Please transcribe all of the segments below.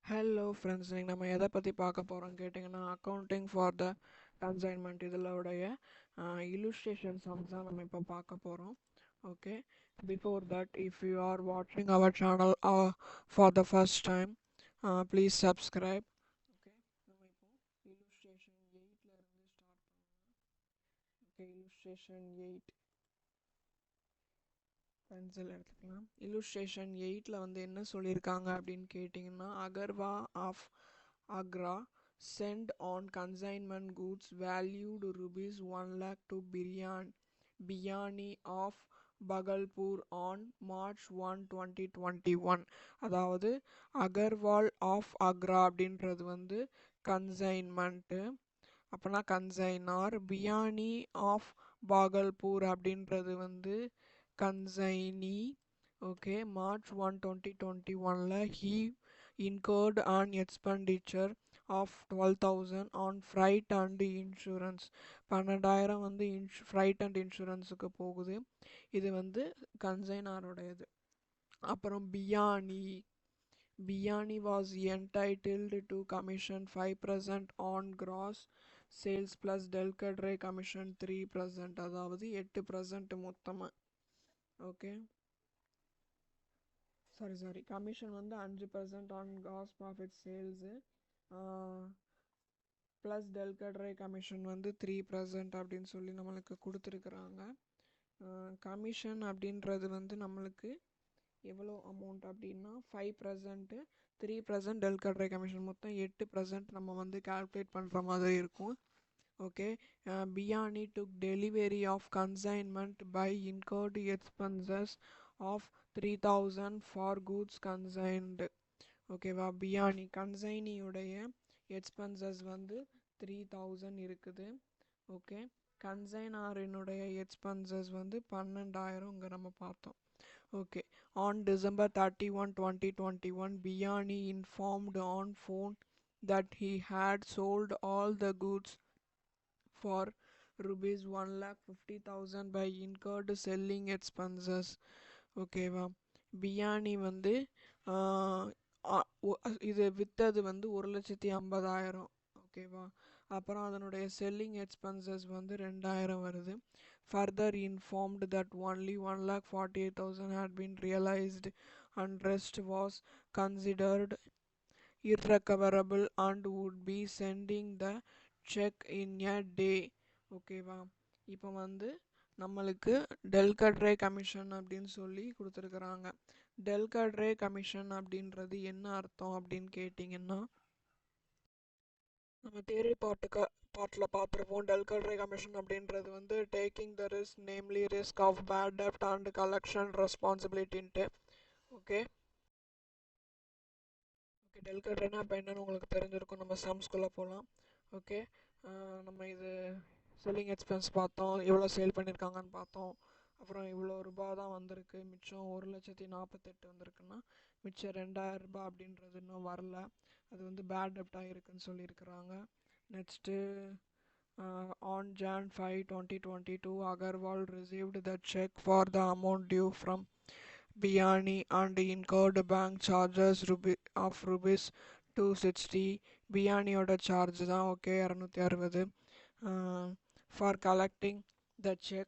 Hello friends, நீங்கள் நம்ம எதை பற்றி பார்க்க போகிறோம் கேட்டிங்கன்னா, அக்கௌண்டிங் ஃபார் த கன்சைன்மெண்ட் இதோடைய இல்லுஸ்ட்ரேஷன் சம்ஸ் தான் நம்ம இப்போ பார்க்க போகிறோம். Okay, before that if you are வாட்சிங் our channel for the first time, please subscribe. Okay, நம்ம இப்போ இல்லுஸ்ட்ரேஷன் 8ல இருந்து ஸ்டார்ட் பண்ணலாம். ஓகே, இல்லுஸ்ட்ரேஷன் 8 பென்சில் எடுத்துக்கலாம். இல்லுஸ்ட்ரேஷன் 8ல வந்து என்ன சொல்லியிருக்காங்க அப்படின்னு கேட்டிங்கன்னா, Agarwal of Agra sent on consignment goods valued rupees 1 lakh to Biryani of Bhagalpur on March 1, 2021. அதாவது அகர்வால் ஆஃப் அக்ரா அப்படின்றது வந்து கன்சைன்மெண்ட்டு, அப்போனா கன்சைனார். பியானி ஆஃப் பாகல்பூர் அப்படின்றது வந்து கன்சைனி. ஓகே, மார்ச் 1, 2021ல he incurred an expenditure of 12,000 on freight and insurance. 12,000 வந்து freight and insuranceக்கு போகுது. இது வந்து கன்சைனாரோடையது. அப்புறம் peony was entitled to commission 5% on gross sales plus Delcadre commission 3%, அதாவது 8% மொத்தமாக. ஓகே, சாரி கமிஷன் வந்து 5% on gross profit sales plus del credere commission வந்து 3% அப்படின்னு சொல்லி நம்மளுக்கு கொடுத்துருக்குறாங்க. கமிஷன் அப்படின்றது வந்து நம்மளுக்கு எவ்வளோ அமௌண்ட் அப்படின்னா 5%, 3% டெல்கட்ரை கமிஷன், மொத்தம் 8% நம்ம வந்து கால்குலேட் பண்ணுற மாதிரி இருக்கும். Okay, Piyani took delivery of consignment by incurred expenses of 3,000 for goods consigned. ஓகேவா, பியானி கன்சைனியுடைய எக்ஸ்பென்சஸ் வந்து 3,000 இருக்குது. ஓகே, கன்சைனாரினுடைய எக்ஸ்பென்சஸ் வந்து 12,000 இங்கே நம்ம பார்த்தோம். Okay, on December 31, 2021, peony informed on phone that he had sold all the goods for rupees 1,50,000 by incurred selling expenses. ஓகேவா, peony வந்து இது விற்றது வந்து 1,50,000. ஓகேவா, அப்புறம் அதனுடைய செல்லிங் எக்ஸ்பென்சஸ் வந்து 2,000 வருது. Further informed that only 1,48,000 had been realized and rest was considered irrecoverable and would be sending the check in a day. ஓகேவா, இப்போ வந்து நம்மளுக்கு டெல்கட்ரே கமிஷன் அப்படின்னு சொல்லி கொடுத்துருக்குறாங்க. டெல்கட்ரே கமிஷன் அப்படின்றது என்ன அர்த்தம் அப்படின்னு கேட்டிங்கன்னா, நம்ம தியரி பார்ட்டில் பார்த்துருப்போம். டெல்கட்ரே கமிஷன் அப்படின்றது வந்து taking the risk, namely risk of bad டெப்ட் அண்ட் கலெக்ஷன் ரெஸ்பான்சிபிலிட்டின்ட்டு. ஓகே ஓகே, டெல்கட்ரேனா இப்போ என்னன்னு உங்களுக்கு தெரிஞ்சிருக்கும். நம்ம சம்ஸ்குள்ளே போகலாம். ஓகே, நம்ம இது செல்லிங் எக்ஸ்பென்ஸ் பார்த்தோம், எவ்வளோ சேல் பண்ணியிருக்காங்கன்னு பார்த்தோம். அப்புறம் இவ்வளோ ரூபா தான் வந்திருக்கு, மிச்சம் 1,48,000 வந்திருக்குன்னா மிச்சம் 2,000 ரூபாய் அப்படின்றது இன்னும் வரல. அது வந்து பேட் டெப்டாக இருக்குன்னு சொல்லியிருக்கிறாங்க. Next on Jan 5, 2022, Agarwal received the check for the amount due from Biani and incurred bank charges of rupees 260. பியானியோட charge தான் okay 260. For collecting the check,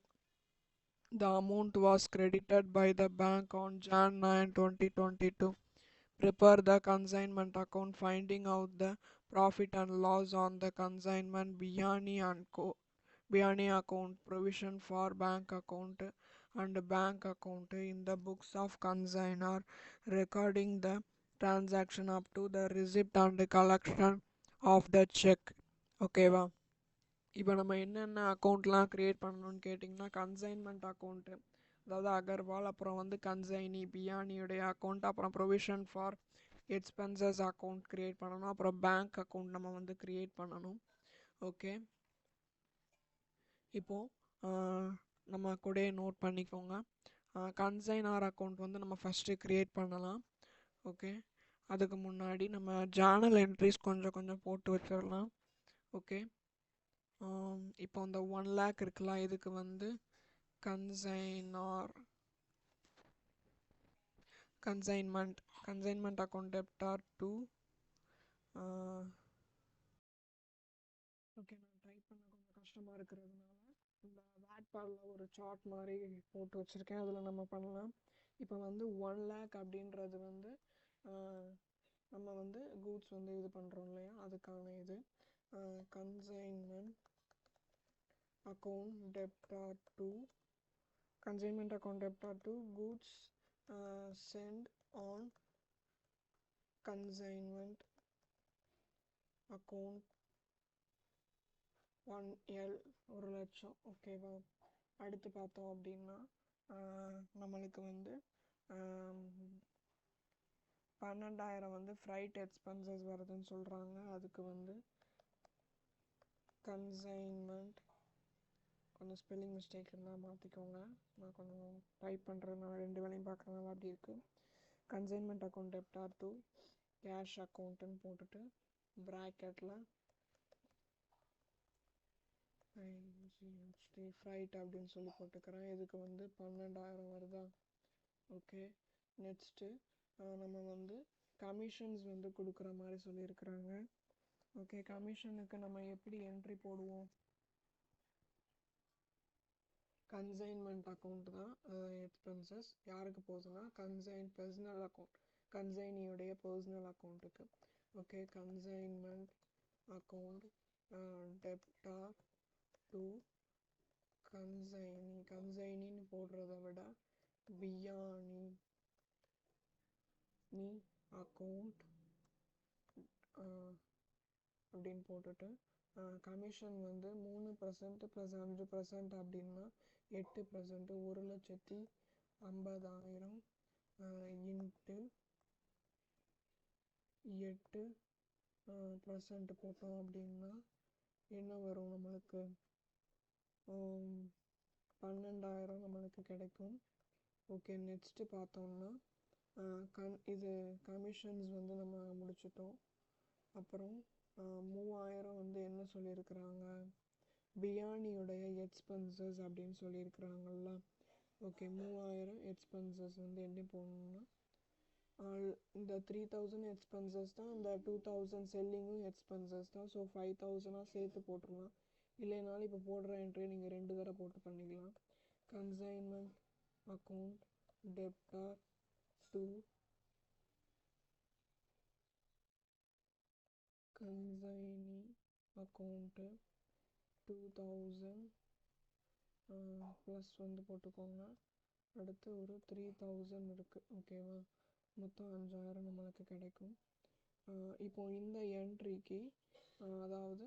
the amount was credited by the bank on Jan 9, 2022. Prepare the consignment account, finding out the profit and loss on the consignment Biani account, provision for bank account and bank account in the books of consignor, recording the transaction up to the receipt and collection of the check. ஓகேவா, இப்போ நம்ம என்னென்ன அக்கௌண்ட்லாம் create பண்ணணும்னு கேட்டிங்கன்னா, consignment account, அதாவது அகர்வால், அப்புறம் வந்து consignee பியானியுடைய account, அப்புறம் provision for expenses account create பண்ணணும், அப்புறம் பேங்க் அக்கௌண்ட் நம்ம வந்து க்ரியேட் பண்ணணும். ஓகே, இப்போது நம்ம கூட நோட் பண்ணிக்கோங்க. கன்சைனார் அக்கௌண்ட் வந்து நம்ம ஃபஸ்ட்டு க்ரியேட் பண்ணலாம். ஓகே, அதுக்கு முன்னாடி நம்ம ஜேர்னல் என்ட்ரிஸ் கொஞ்சம் கொஞ்சம் போட்டு வச்சிடலாம். ஓகே, இப்போ இந்த 1 lakh இருக்குல்ல, இதுக்கு வந்து consignment account debtor to okay, நான் ட்ரை பண்ண கொஞ்சம் கஷ்டமாக இருக்கிறதுனால இந்த வேட்பாலில் ஒரு சார்ட் மாதிரி போட்டு வச்சுருக்கேன், அதில் நம்ம பண்ணலாம். இப்போ வந்து 1 lakh அப்படின்றது வந்து நம்ம வந்து கூட்ஸ் வந்து இது பண்ணுறோம் இல்லையா, அதுக்கான இது consignment account debtor to consignment account debtor to goods sent on consignment account 1L 1 லட்சம். ஓகேவா? அடுத்து பார்த்தோம் அப்படின்னா நம்மளுக்கு வந்து 12,000 வந்து ஃப்ரைட் எக்ஸ்பென்சஸ் வருதுன்னு சொல்கிறாங்க. அதுக்கு வந்து கன்சைன்மெண்ட், கொஞ்சம் ஸ்பெல்லிங் மிஸ்டேக் இருந்தால் மாற்றிக்கோங்க, நான் கொஞ்சம் டைப் பண்ணுறதுனால 2 வேலையும் பார்க்குறதுனால அப்படி இருக்குது. Consignment account debtor to cash அக்கௌண்ட்டுன்னு போட்டுட்டு ப்ராக்கெட்டில் ஃப்ரைட் அப்படின்னு சொல்லி போட்டுக்கிறேன். இதுக்கு வந்து 12,000 வருதா? ஓகே, நெக்ஸ்ட்டு நம்ம வந்து கமிஷன்ஸ் வந்து கொடுக்குற மாதிரி சொல்லியிருக்கிறாங்க. ஓகே, கமிஷனுக்கு நம்ம எப்படி என்ட்ரி போடுவோம்? கன்சைன்மெண்ட் அக்கௌண்ட் தான் எக்ஸ்பென்சஸ் யாருக்கு போகுதுன்னா பர்சனல் அக்கௌண்ட், கன்சைனியுடைய பர்சனல் அக்கௌண்ட்டுக்கு. Okay, consignment account debtor to கன்சைனின்னு போடுறத விட பியானி அக்கௌண்ட் அப்படின்னு போட்டுட்டு கமிஷன் வந்து 3% + 5% அப்படின்னா 8%, 1,50,000 இன்ட்டு 8% போட்டோம் அப்படின்னா என்ன வரும் நம்மளுக்கு? 12,000 நம்மளுக்கு கிடைக்கும். ஓகே, நெக்ஸ்ட்டு பார்த்தோம்னா இது கமிஷன்ஸ் வந்து நம்ம முடிச்சிட்டோம். அப்புறம் 3,000 வந்து என்ன சொல்லியிருக்கிறாங்க? பியானியுடைய எக்ஸ்பென்சஸ் அப்படின்னு சொல்லியிருக்கிறாங்கல்ல. ஓகே, 3,000 எக்ஸ்பென்சஸ் வந்து என்ன போடணும்னா இந்த 3,000 எக்ஸ்பென்சஸ் தான், இந்த 2,000 செல்லிங்கும் எக்ஸ்பென்சஸ் தான். ஸோ 5,000 சேர்த்து போட்டுடலாம். இல்லைனாலும் இப்போ போடுற என்ட்ரியை நீங்கள் 2 தடவை போட்டு பண்ணிக்கலாம். Consignment account debtor to consignee account 2,000 plus வந்து போட்டுக்கோங்க. அடுத்து ஒரு 3,000 இருக்குது. ஓகேவா? மொத்தம் 5,000 நம்மளுக்கு கிடைக்கும். இப்போ இந்த என்ட்ரிக்கு அதாவது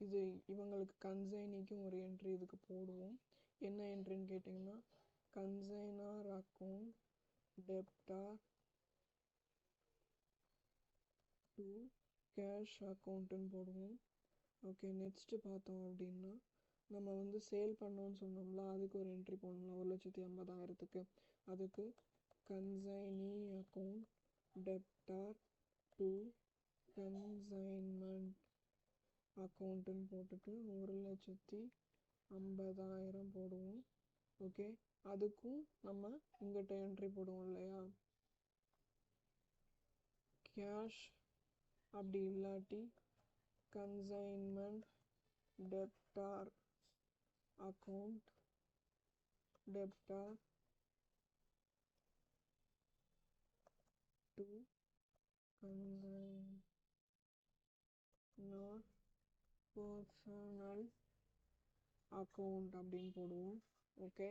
இது இவங்களுக்கு கன்சைனிக்கும் ஒரு என்ட்ரி இதுக்கு போடுவோம். என்ன என்ட்ரின்னு கேட்டிங்கன்னா கன்சைனர் அக்கௌண்ட் டெப்டார் டு கேஷ் அக்கௌண்ட்டுன்னு போடுவோம். ஓகே, நெக்ஸ்ட்டு பார்த்தோம் அப்படின்னா நம்ம வந்து சேல் பண்ணோன்னு சொன்னோம்ல, அதுக்கு ஒரு என்ட்ரி போடணும் 1,50,000க்கு. அதுக்கு consignee account debtor to consignment அக்கௌண்ட்டுன்னு போட்டுட்டு 1,50,000 போடுவோம். ஓகே, அதுக்கும் நம்ம இங்கிட்ட என்ட்ரி போடுவோம் இல்லையா, கேஷ் அப்படி இல்லாட்டி consignment debtor account debtor to consignor personal account அப்படின்னு போடுவோம். ஓகே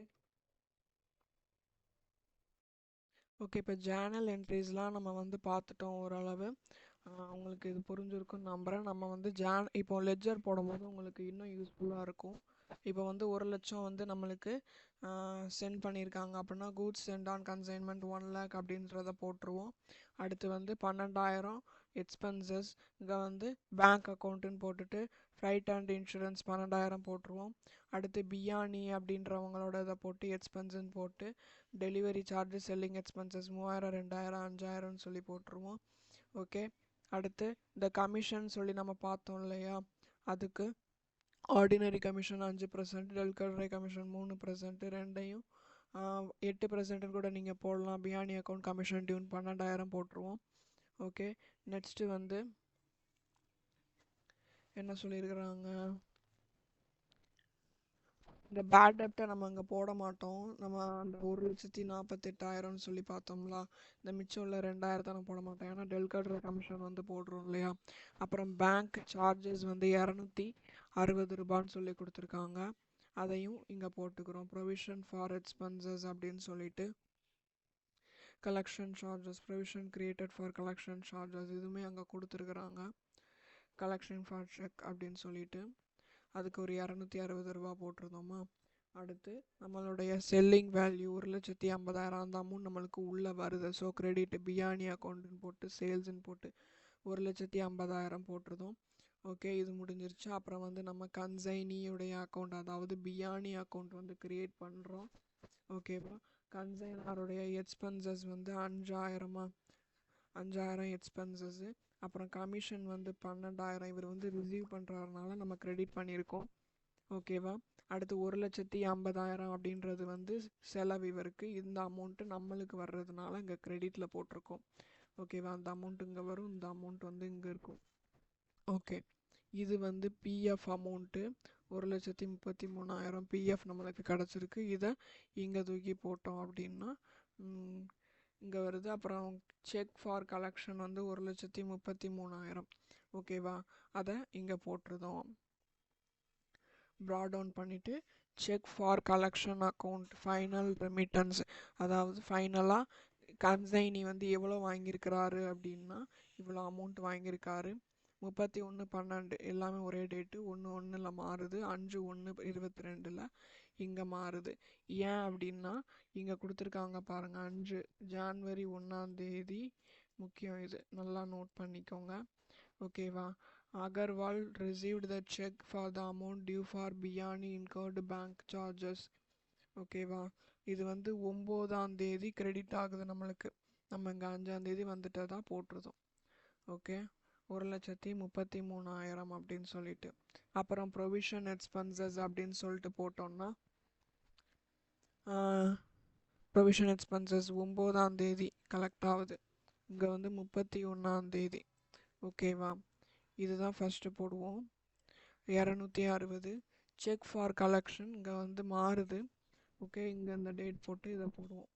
ஓகே இப்போ ஜேர்னல் என்ட்ரிஸ்லாம் நம்ம வந்து பார்த்துட்டோம் ஓரளவு. உங்களுக்கு இது புரிஞ்சிருக்குன்னு நம்புகிறேன். நம்ம வந்து இப்போ லெட்ஜர் போடும்போது உங்களுக்கு இன்னும் யூஸ்ஃபுல்லாக இருக்கும். இப்போ வந்து 1 லட்சம் வந்து நம்மளுக்கு சென்ட் பண்ணியிருக்காங்க அப்படின்னா goods sent on consignment 1 lakh அப்படின்றத போட்டுருவோம். அடுத்து வந்து 12,000 எக்ஸ்பென்சஸ், இங்கே வந்து பேங்க் அக்கௌண்ட்டுன்னு போட்டுட்டு ஃப்ரைட் அண்ட் இன்சூரன்ஸ் 12,000 போட்டுருவோம். அடுத்து பியானி அப்படின்றவங்களோட இதை போட்டு எக்ஸ்பென்ஸுன்னு போட்டு டெலிவரி சார்ஜ், செல்லிங் எக்ஸ்பென்சஸ் 3,000, 2,000, 5,000ன்னு சொல்லி போட்டுருவோம். ஓகே, அடுத்து இந்த கமிஷன் சொல்லி நம்ம பார்த்தோம் இல்லையா, அதுக்கு ஆர்டினரி கமிஷன் 5%, டெல்கரை கமிஷன் 3%, ரெண்டையும் 8%ன்னு கூட நீங்கள் போடலாம். பியானி அக்கௌண்ட் கமிஷன் டியூன் 12,000 போட்டுருவோம். ஓகே, நெக்ஸ்ட்டு வந்து என்ன சொல்லியிருக்கிறாங்க, இந்த பேட் டெப்டை நம்ம அங்கே போட மாட்டோம். நம்ம அந்த 1,48,000 சொல்லி பார்த்தோம்ல, இந்த மிச்சம் உள்ள 2,000 நம்ம போட மாட்டோம். ஏன்னா டெல் கட்டுற கமிஷன் வந்து போடுறோம் இல்லையா. அப்புறம் பேங்க் சார்ஜஸ் வந்து 260 ரூபான்னு சொல்லி கொடுத்துருக்காங்க, அதையும் இங்கே போட்டுக்கிறோம். ப்ரொவிஷன் ஃபார் எக்ஸ்பென்சஸ் அப்படின்னு சொல்லிட்டு collection charges, provision created for collection charges இதுவுமே அங்கே கொடுத்துருக்குறாங்க. கலெக்ஷன் ஃபார் செக் அப்படின்னு சொல்லிட்டு அதுக்கு ஒரு 260 ரூபா போட்டிருந்தோமா. அடுத்து நம்மளுடைய செல்லிங் வேல்யூ 1,50,000 அந்த அமௌண்ட் நம்மளுக்கு உள்ளே வருது. ஸோ கிரெடிட் பியானி அக்கௌண்ட்டுன்னு போட்டு சேல்ஸ்ன்னு போட்டு 1,50,000 போட்டிருந்தோம். ஓகே, இது முடிஞ்சிருச்சு. அப்புறம் வந்து நம்ம கன்சைனியுடைய அக்கௌண்ட், அதாவது பியானி அக்கௌண்ட் வந்து கிரியேட் பண்ணுறோம். ஓகேவா. கன்சைனருடைய எக்ஸ்பென்சஸ் வந்து 5,000 எக்ஸ்பென்சஸ்ஸு. அப்புறம் கமிஷன் வந்து 12,000 இவர் வந்து ரிசீவ் பண்ணுறதுனால நம்ம கிரெடிட் பண்ணியிருக்கோம். ஓகேவா. அடுத்து 1,50,000 அப்படின்றது வந்து செலவு இவருக்கு. இந்த அமௌண்ட்டு நம்மளுக்கு வர்றதுனால இங்கே கிரெடிட்டில் போட்டிருக்கோம். ஓகேவா. அந்த அமௌண்ட் இங்கே வரும், இந்த அமௌண்ட் வந்து இங்கே இருக்கும். ஓகே, இது வந்து பிஎஃப் அமௌண்ட்டு 1,33,000 பிஎஃப் நம்மளுக்கு கிடச்சிருக்கு. இதை இங்கே தூக்கி போட்டோம் அப்படின்னா இங்கே வருது. அப்புறம் செக் ஃபார் கலெக்ஷன் வந்து 1,33,000. ஓகேவா, அதை இங்கே போட்டுருதோம். ப்ராட் டவுன் பண்ணிவிட்டு check for collection account final remittance, அதாவது ஃபைனலாக கன்சைனி வந்து எவ்வளோ வாங்கியிருக்கிறாரு அப்படின்னா இவ்வளோ அமௌண்ட் வாங்கியிருக்காரு. 31/12 எல்லாமே ஒரே டேட்டு, 1/1 மாறுது, 5/1/22 இங்கே மாறுது. ஏன் அப்படின்னா இங்கே கொடுத்துருக்காங்க பாருங்கள், 5 ஜான்வரி 1 முக்கியம், இது நல்லா நோட் பண்ணிக்கோங்க. ஓகேவா. Agarwal received the check for the amount due for Biyani incurred bank charges. ஓகேவா. இது வந்து 9 கிரெடிட் ஆகுது நம்மளுக்கு. நம்ம இங்கே 5 வந்துட்டதா போட்டுருதோம். ஓகே, 1,33,000 அப்படின்னு சொல்லிட்டு. அப்புறம் ப்ரொவிஷன் எக்ஸ்பென்சஸ் அப்படின்னு சொல்லிட்டு போட்டோம்னா ப்ரொவிஷன் எக்ஸ்பென்சஸ் 9 கலெக்ட் ஆகுது. இங்கே வந்து 31 ஓகேவா. இதுதான் ஃபஸ்ட்டு போடுவோம். 260 செக் ஃபார் கலெக்ஷன் இங்கே வந்து மாறுது. ஓகே, இங்கே இந்த டேட் போட்டு இதை போடுவோம்.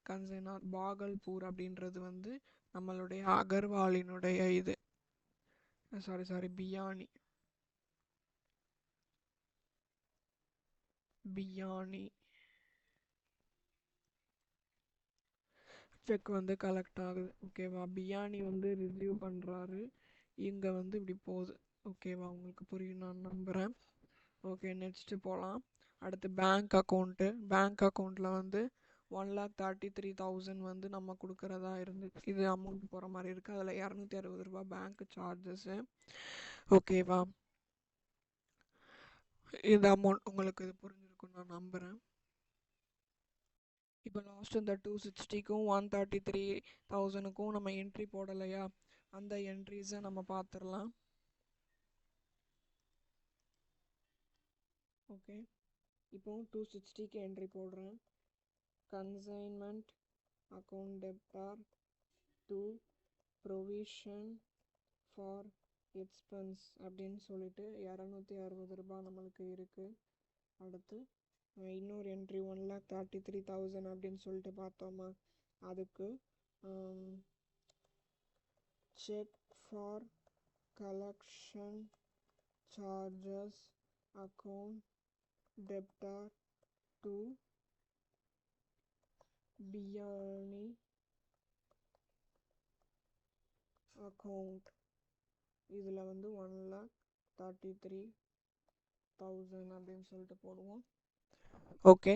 கன்சைனர் பாகல்பூர் அப்படின்றது வந்து நம்மளுடைய அகர்வாலினுடைய இது பியானி செக் வந்து கலெக்ட் ஆகுது. ஓகேவா. பியானி வந்து ரிசீவ் பண்ணுறாரு, இங்கே வந்து இப்படி போகுது. ஓகேவா, உங்களுக்கு புரியும் நான் நம்புகிறேன். ஓகே, நெக்ஸ்ட்டு போகலாம். அடுத்து பேங்க் அக்கௌண்ட்டில் வந்து 1,33,000 வந்து நம்ம கொடுக்குறதா இருந்துச்சு. இது அமௌண்ட் போகிற மாதிரி இருக்குது. அதில் 260 ரூபா பேங்க் சார்ஜஸ்ஸு. ஓகேவா, இந்த அமௌண்ட் உங்களுக்கு இது புரிஞ்சிருக்கும் நான் நம்புகிறேன். இப்போ லாஸ்ட் இந்த 260க்கும் 133,000க்கும் நம்ம என்ட்ரி போடலையா, அந்த என்ட்ரிஸை நம்ம பார்த்துடலாம். ஓகே, இப்போ 260க்கு என்ட்ரி போடுறேன். Consignment account debtor to provision for expense அப்படின்னு சொல்லிட்டு 260 ரூபா நம்மளுக்கு இருக்குது. அடுத்து இன்னொரு என்ட்ரி 1,33,000 அப்படின்னு சொல்லிட்டு பார்த்தோமா, அதுக்கு check for collection charges account debtor to peony account. இதில் வந்து 1,33,000 அப்படின்னு சொல்லிட்டு போடுவோம். ஓகே,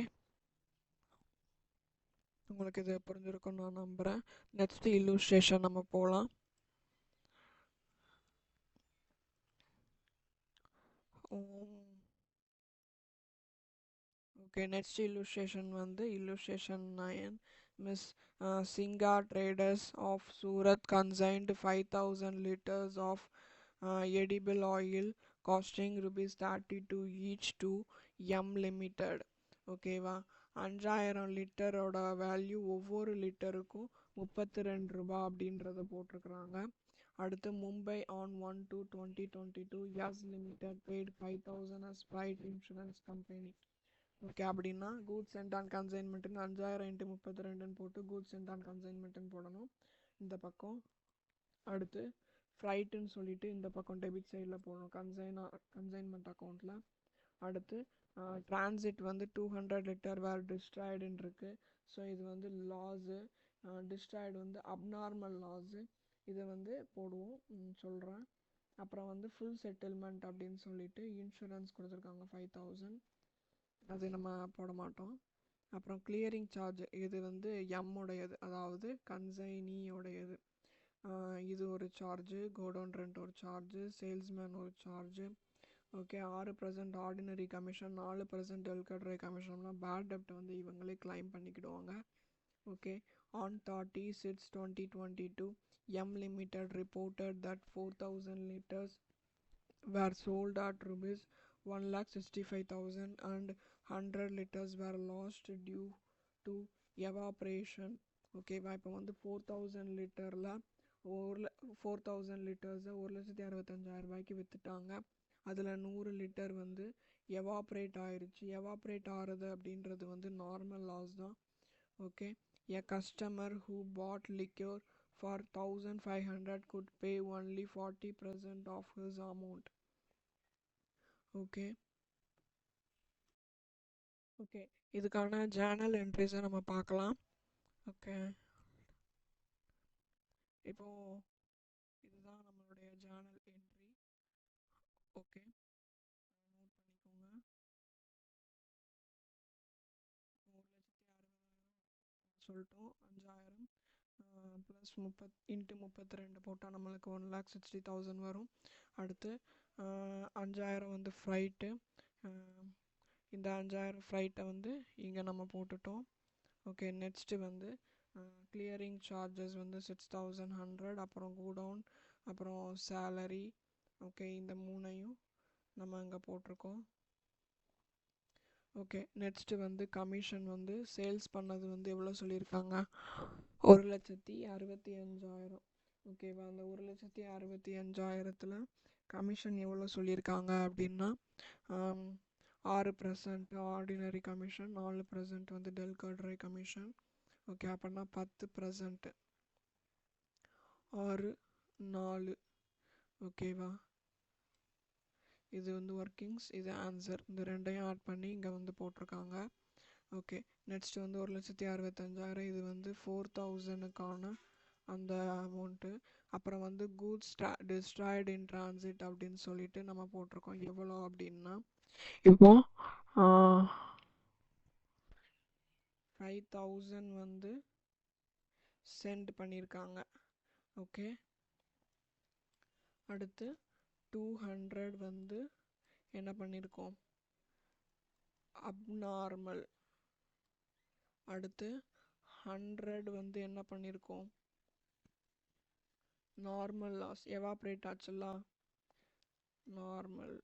உங்களுக்கு இது புரிஞ்சிருக்கும்னு நான் நம்புகிறேன். நெக்ஸ்ட் இல்லுஸ்ட்ரேஷன் நம்ம போகலாம். ஓகே, நெக்ஸ்ட் இல்லுஸ்ட்ரேஷன் வந்து illustration 9. Miss Singha traders of Surat consigned 5,000 liters of edible oil costing ₹32 each to M Limited. ஓகேவா, 5,000 லிட்டரோட வேல்யூ ஒவ்வொரு லிட்டருக்கும் ரூபாய் அப்படின்றத போட்டிருக்கிறாங்க. அடுத்து மும்பை on 1/2/2022 யாஸ் limited paid 5,000 as private insurance company. Okay, அப்படின்னா கூட்ஸ் சென்ட் ஆன் கன்சைன்மெண்ட்டுன்னு 5000 × 32ன்னு போட்டு கூட்ஸ் சென்ட் ஆன் கன்சைன்மெண்ட்டுன்னு போடணும் இந்த பக்கம். அடுத்து ஃப்ரைட்டுன்னு சொல்லிட்டு இந்த பக்கம் டெபிட் சைடில் போடணும் கன்சைன்மெண்ட் அக்கௌண்ட்டில். அடுத்து டிரான்சிட் வந்து 200 லிட்டர் வேர் டிஸ்ட்ராய்டுன்னு இருக்குது. ஸோ இது வந்து லாஸு. டிஸ்ட்ராய்டு வந்து அப்நார்மல் லாஸு. இதை வந்து போடுவோம் சொல்கிறேன். அப்புறம் வந்து ஃபுல் செட்டில்மெண்ட் அப்படின்னு சொல்லிட்டு இன்சூரன்ஸ் கொடுத்துருக்காங்க 5,000, அது நம்ம போட மாட்டோம். அப்புறம் கிளியரிங் சார்ஜ், இது வந்து உடையது, அதாவது கன்சைனியோடையது. இது ஒரு சார்ஜு, கோடவுன் ரெண்ட் ஒரு சார்ஜு, சேல்ஸ்மேன் ஒரு charge. Okay, 6% ordinary commission, 4% del credere கமிஷன்லாம் பேட் டெப்ட் வந்து இவங்களே கிளைம் பண்ணிக்கிடுவாங்க. Okay, on 30/6/2022 M Limited reported that 4,000 liters were sold at rupees 1,65,000 and 100 liters were lost due to evaporation. ஓகேவா, இப்போ வந்து 4,000 லிட்டரில் 4,000 லிட்டர்ஸை 1,65,000 விற்றுட்டாங்க. அதில் 100 லிட்டர் வந்து எவாப்ரேட் ஆயிடுச்சு. எவாப்ரேட் ஆகிறது அப்படின்றது வந்து நார்மல் லாஸ் தான். Okay, a customer who bought liquor for 1,500 could pay only 40% of his amount. Okay okay இதுக்கான ஜேர்னல் என்ட்ரிஸை நம்ம பார்க்கலாம். ஓகே, இப்போ இதுதான் நம்மளுடைய ஜேர்னல் என்ட்ரி. ஓகே, நோட் பண்ணிக்கோங்க. 1,60,60,000 சொல்லிட்டோம். 5,000 ப்ளஸ் 30 × 32 போட்டால் நம்மளுக்கு 1,60,000 வரும். அடுத்து 5,000 வந்து ஃப்ரைட்டு. இந்த 5,000 ஃப்ரைட்டை வந்து இங்கே நம்ம போட்டுட்டோம். ஓகே, நெக்ஸ்ட்டு வந்து கிளியரிங் சார்ஜஸ் வந்து 6,100, அப்புறம் கோடவுன், அப்புறம் சேலரி. ஓகே, இந்த மூணையும் நம்ம இங்கே போட்டிருக்கோம். ஓகே, நெக்ஸ்ட்டு வந்து கமிஷன் வந்து சேல்ஸ் பண்ணது வந்து எவ்வளோ சொல்லியிருக்காங்க, 1,65,000. ஓகேவா, அந்த 1,65,000ல் கமிஷன் எவ்வளோ சொல்லியிருக்காங்க அப்படின்னா 6% ஆர்டினரி கமிஷன், 4% வந்து டெல்கட்ரை கமிஷன். ஓகே, அப்படின்னா 10%, 6, 4. ஓகேவா, இது வந்து ஒர்க்கிங்ஸ், இது ஆன்சர். இந்த ரெண்டையும் ஆட் பண்ணி இங்கே வந்து போட்டிருக்காங்க. ஓகே, நெக்ஸ்ட் வந்து 1,65,000, இது வந்து 4,000க்கான அந்த அமௌண்ட்டு. அப்புறம் வந்து கூட்ஸ் டிஸ்ட்ராய்டு இன் டிரான்சிட் அப்படின்னு சொல்லிட்டு நம்ம போட்டிருக்கோம். எவ்வளோ அப்படின்னா இப்போ 5,000 வந்து சென்ட் பண்ணியிருக்காங்க. ஓகே, அடுத்து 200 வந்து என்ன பண்ணியிருக்கோம், அப்நார்மல். அடுத்து 100 வந்து என்ன பண்ணியிருக்கோம், நார்மல் லாஸ், எவாப்ரேட் ஆச்சுல்ல, நார்மல்.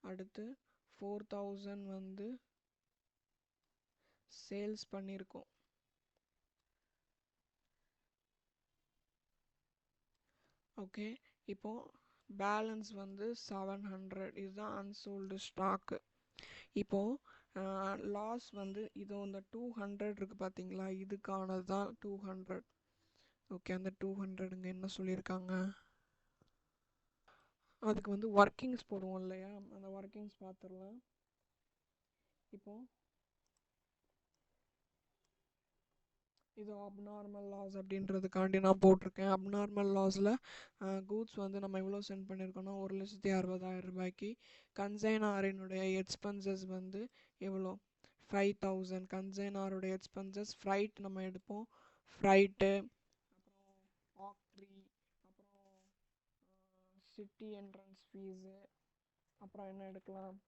அடுத்து 4,000 வந்து சேல்ஸ் பண்ணியிருக்கோம். ஓகே, இப்போ பேலன்ஸ் வந்து 700, இதுதான் அன்சோல்டு ஸ்டாக்கு. இப்போது லாஸ் வந்து இது இந்த 200 இருக்குது பார்த்தீங்களா, இதுக்கானது தான் 200. ஓகே, அந்த 200ங்க என்ன சொல்லியிருக்காங்க, அதுக்கு வந்து ஒர்க்கிங்ஸ் போடுவோம் இல்லையா, அந்த ஒர்க்கிங்ஸ் பார்த்துடலாம். இப்போது இது அப்நார்மல் லாஸ் அப்படின்றதுக்காண்டி நான் போட்டிருக்கேன். அப்நார்மல் லாஸில் கூட்ஸ் வந்து நம்ம எவ்வளோ சென்ட் பண்ணியிருக்கோன்னா 1,60,000 கன்சைனாரினுடைய எக்ஸ்பென்சஸ் வந்து எவ்வளோ, 5,000. கன்சைனாருடைய எக்ஸ்பென்சஸ் ஃப்ரைட் நம்ம எடுப்போம். ஃப்ரைட்டு, அப்புறம் ஆக்ட்ரி, அப்புறம் சிட்டி என்ட்ரன்ஸ் ஃபீஸு, அப்புறம் என்ன எடுக்கலாம்,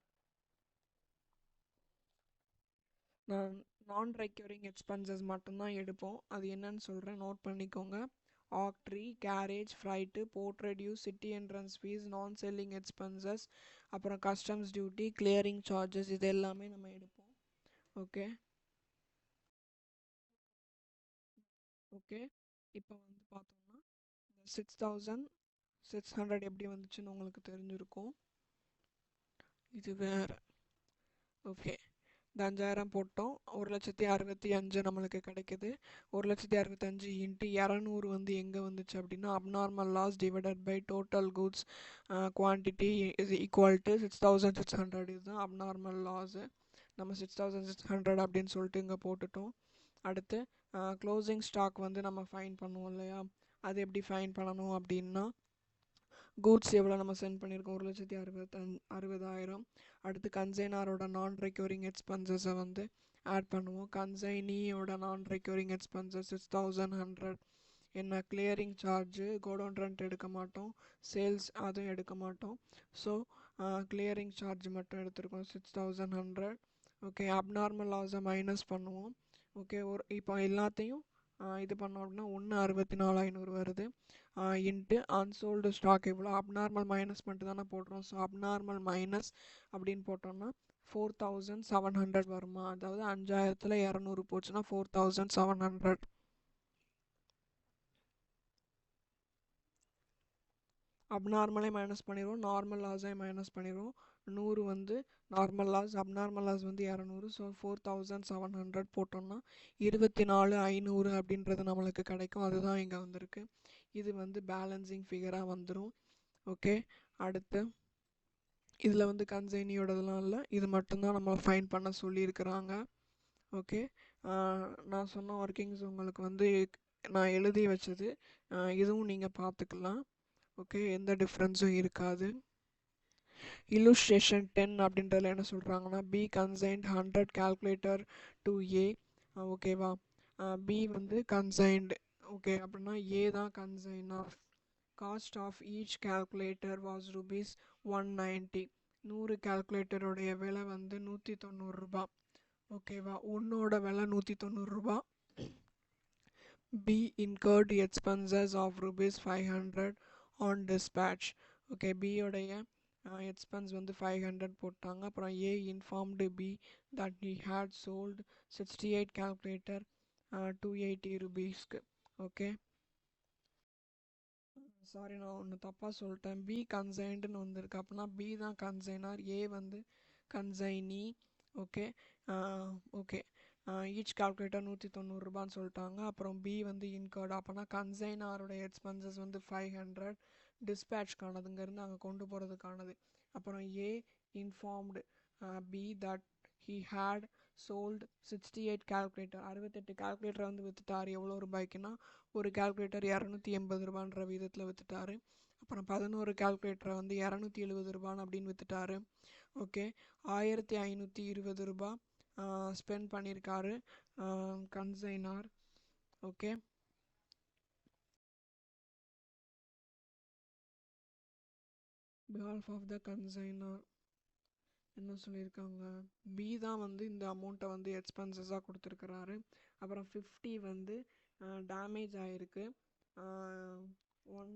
நான் ரெக்யூரிங் எக்ஸ்பென்சஸ் மட்டும்தான் எடுப்போம். அது என்னன்னு சொல்கிறேன், நோட் பண்ணிக்கோங்க. Octroi, carriage, freight, port dues, city entrance fees, non selling expenses, அப்புறம் கஸ்டம்ஸ் டியூட்டி, கிளியரிங் சார்ஜஸ், இது எல்லாமே நம்ம எடுப்போம். ஓகே, ஓகே, இப்போ வந்து பார்த்தோம்னா இந்த 6600 எப்படி வந்துச்சுன்னு உங்களுக்கு தெரிஞ்சிருக்கும். இது வேற. ஓகே, இந்த 5000 போட்டோம், 1,65,500 நம்மளுக்கு கிடைக்குது. 1,65,500 இன்ட்டு 200 வந்து எங்கே வந்துச்சு அப்படின்னா abnormal loss divided by total goods quantity is equal to 6600. இதுதான் அப்நார்மல் லாஸு. நம்ம 6600 அப்படின்னு சொல்லிட்டு இங்கே போட்டுட்டோம். அடுத்து க்ளோசிங் ஸ்டாக் வந்து நம்ம ஃபைன் பண்ணுவோம் இல்லையா, அது எப்படி ஃபைன் பண்ணணும் அப்படின்னா கூட்ஸ் எவ்வளோ நம்ம சென்ட் பண்ணியிருக்கோம், 1,60,000. அடுத்து கன்சைனரோட நான் ரெக்யூரிங் எக்ஸ்பென்சஸை வந்து ஆட் பண்ணுவோம். கன்சைனியோட நான் ரெக்யூரிங் எக்ஸ்பென்சஸ் 6100. என்ன கிளியரிங் சார்ஜு, கோடவுன் ரெண்ட் எடுக்க மாட்டோம், சேல்ஸ் அதுவும் எடுக்க மாட்டோம். ஸோ கிளியரிங் சார்ஜ் மட்டும் எடுத்திருக்கோம் 6100. ஓகே, அப்நார்மல் லாஸை மைனஸ் பண்ணுவோம். ஓகே, இப்போ எல்லாத்தையும் இது பண்ணோம் அப்படின்னா 1,64,500 வருது. இன்ட்டு அன்சோல்டு ஸ்டாக் எவ்வளோ, அப்நார்மல் மைனஸ் பண்ணிட்டு தானே போடுறோம். ஸோ அப்நார்மல் மைனஸ் அப்படின்னு போட்டோம்னா 4,700 வருமா, அதாவது 5,200 போச்சுன்னா 4,700. அப்நார்மலே மைனஸ் பண்ணிடுவோம், நார்மல் லாஸே மைனஸ் பண்ணிடுவோம். 100 வந்து நார்மல் லாஸ், அப்நார்மல் லாஸ் வந்து 200. ஸோ 4,700 போட்டோம்னா 24,500 அப்படின்றது நம்மளுக்கு கிடைக்கும். அதுதான் இங்கே வந்திருக்கு. இது வந்து பேலன்சிங் ஃபிகராக வந்துடும். ஓகே, அடுத்து இதில் வந்து கன்சைனியோடதெல்லாம் இல்லை, இது மட்டும்தான் நம்மளை ஃபைன் பண்ண சொல்லியிருக்கிறாங்க. ஓகே, நான் சொன்ன ஒர்க்கிங்ஸ் உங்களுக்கு வந்து நான் எழுதி வச்சது, இதுவும் நீங்கள் பார்த்துக்கலாம். ஓகே, எந்த டிஃப்ரென்ஸும் இருக்காது. இல்லுஸ்ட்ரேஷன் 10 அப்படின்றதுல என்ன சொல்கிறாங்கன்னா B consigned 100 calculator to A. ஓகேவா, பி வந்து கன்சைன்டு. ஓகே, அப்படின்னா ஏ தான் consignor. Cost of each calculator was rupees 190. 100 கால்குலேட்டருடைய விலை வந்து 190 ரூபா. ஓகேவா, ஒன்னோட விலை 190 ரூபா. B incurred expenses of rupees 500 on dispatch. Okay, பியோடைய எக்ஸ்பென்ஸ் வந்து 500 போட்டாங்க. அப்புறம் A informed B that he had sold 68 calculator 280 ருபீஸ்க்கு. ஓகே, சாரி, நான் ஒன்று தப்பாக சொல்லிட்டேன். பி கன்சைன்டுன்னு வந்திருக்கு, அப்படின்னா பி தான் கன்சைனர், ஏ வந்து consignee. Okay, okay, each calculator 190 ரூபான்னு சொல்லிட்டாங்க. அப்புறம் பி வந்து இன்கர்டு, அப்போனா கன்சைனருடைய எக்ஸ்பென்சஸ் வந்து 500, டிஸ்பேட்ச்கானதுங்கிறது அங்கே கொண்டு போகிறதுக்கானது. அப்புறம் A informed B that he had sold 68 calculator, 68 கால்குலேட்டரை வந்து விற்றுட்டார். எவ்வளோ ரூபாய்க்குன்னா ஒரு கால்குலேட்டர் 280 ரூபான்ற விதத்தில் விற்றுட்டாரு. அப்புறம் 11 கால்குலேட்டரை வந்து 270 ரூபான்னு அப்படின்னு விற்றுட்டாரு. ஓகே, 1520 ரூபா ஸ்பெண்ட் பண்ணியிருக்காரு consignor. Okay, பிஹால்ஃப் of the consignor என்ன சொல்லியிருக்காங்க, பி தான் வந்து இந்த அமௌண்ட்டை வந்து எக்ஸ்பென்சஸாக கொடுத்துருக்குறாரு. அப்புறம் 50 வந்து டேமேஜ் ஆகிருக்கு. One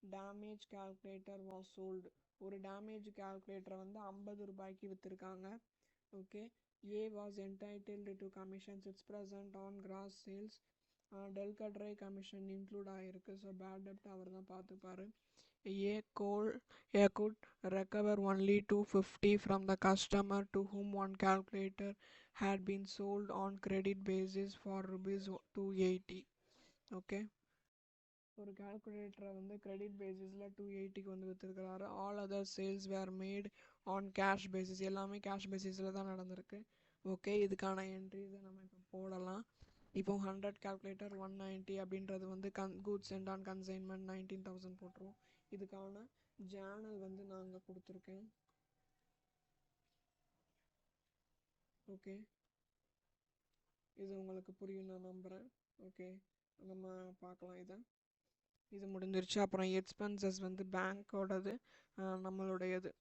damage calculator was sold. ஒரு டேமேஜ் கால்குலேட்டரை வந்து 50 ரூபாய்க்கு விற்றுருக்காங்க. Okay, A was entitled to commission 6% on gross sales. Del credere commission include ஆகிருக்கு. ஸோ பேட் டெப்ட் அவர் தான் பார்த்துப்பாரு. A could recover only 250 from the customer to whom one calculator had been sold on credit basis for rupees 280. Okay, ஒரு கால்குலேட்டரை வந்து credit பேசிஸில் 280க்கு வந்து விற்றுருக்கிறாரு. All other sales were made on cash basis, எல்லாமே கேஷ் பேசிஸில் தான் நடந்திருக்கு. ஓகே, இதுக்கான என்ட்ரிஸை நம்ம இப்போ போடலாம். இப்போ 100 கால்குலேட்டர் 190 அப்படின்றது வந்து கூட்ஸ் சென்ட் ஆன் கன்சைன்மெண்ட் 19,000 போட்டுருவோம். இதுக்கான ஜேர்னல் வந்து நான் அங்கே கொடுத்துருக்கேன். ஓகே, இது உங்களுக்கு புரியும் நான் நம்புகிறேன். ஓகே, நம்ம பார்க்கலாம் இதை. இது முடிஞ்சிருச்சு. அப்புறம் எக்ஸ்பென்சஸ் வந்து பேங்க்கோடது, நம்மளுடையது